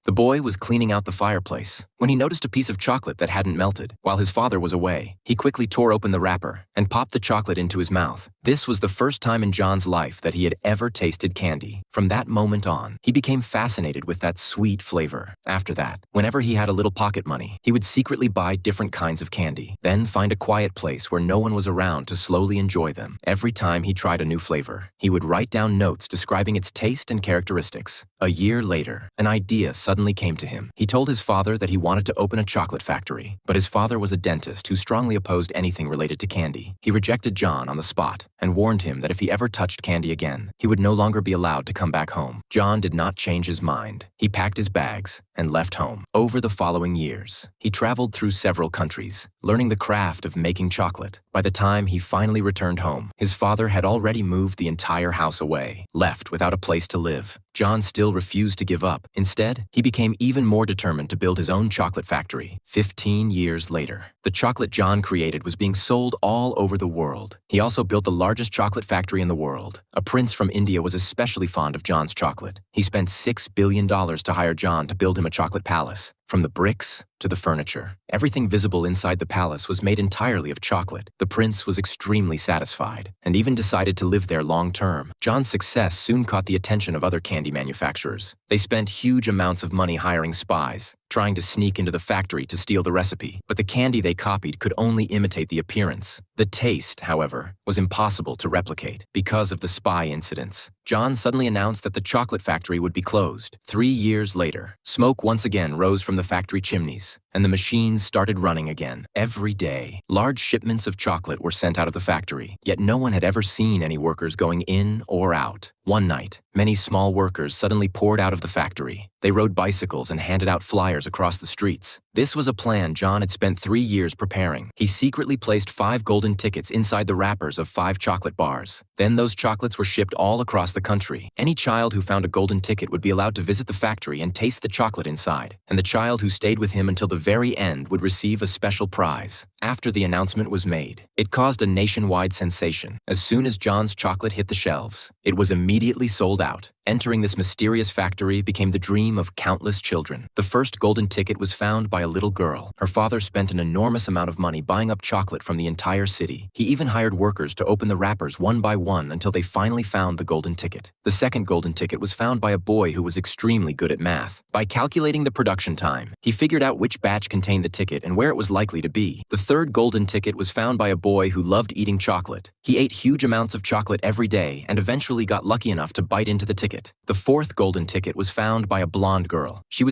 The boy was cleaning out the fireplace when he noticed a piece of chocolate that hadn't melted. While his father was away, he quickly tore open the wrapper and popped the chocolate into his mouth. This was the first time in John's life that he had ever tasted candy. From that moment on, he became fascinated with that sweet flavor. After that, whenever he had a little pocket money, he would secretly buy different kinds of candy, then find a quiet place where no one was around to slowly enjoy them. Every time he tried a new flavor, he would write down notes describing its taste and characteristics. A year later, an idea suddenly came to him. He told his father that he wanted to open a chocolate factory, but his father was a dentist who strongly opposed anything related to candy. He rejected John on the spot and warned him that if he ever touched candy again, he would no longer be allowed to come back home. John did not change his mind. He packed his bags and left home. Over the following years, he traveled through several countries, learning the craft of making chocolate. By the time he finally returned home, his father had already moved the entire house away, left without a place to live. John still refused to give up. Instead, he became even more determined to build his own chocolate factory. 15 years later, the chocolate John created was being sold all over the world. He also built the largest chocolate factory in the world. A prince from India was especially fond of John's chocolate. He spent $6 billion to hire John to build him a chocolate palace. From the bricks to the furniture, everything visible inside the palace was made entirely of chocolate. The prince was extremely satisfied and even decided to live there long term. John's success soon caught the attention of other candy manufacturers. They spent huge amounts of money hiring spies, trying to sneak into the factory to steal the recipe. But the candy they copied could only imitate the appearance. The taste, however, was impossible to replicate because of the spy incidents. John suddenly announced that the chocolate factory would be closed. 3 years later, smoke once again rose from the factory chimneys, and the machines started running again. Every day, large shipments of chocolate were sent out of the factory, yet no one had ever seen any workers going in or out. One night, many small workers suddenly poured out of the factory. They rode bicycles and handed out flyers across the streets. This was a plan John had spent 3 years preparing. He secretly placed 5 golden tickets inside the wrappers of 5 chocolate bars. Then those chocolates were shipped all across the country. Any child who found a golden ticket would be allowed to visit the factory and taste the chocolate inside. And the child who stayed with him until the very end would receive a special prize. After the announcement was made, it caused a nationwide sensation. As soon as John's chocolate hit the shelves, it was immediately sold out. Entering this mysterious factory became the dream of countless children. The first golden ticket was found by a little girl. Her father spent an enormous amount of money buying up chocolate from the entire city. He even hired workers to open the wrappers one by one until they finally found the golden ticket. The second golden ticket was found by a boy who was extremely good at math. By calculating the production time, he figured out which batch contained the ticket and where it was likely to be. The third golden ticket was found by a boy who loved eating chocolate. He ate huge amounts of chocolate every day and eventually got lucky enough to bite into the ticket. The fourth golden ticket was found by a blonde girl. She was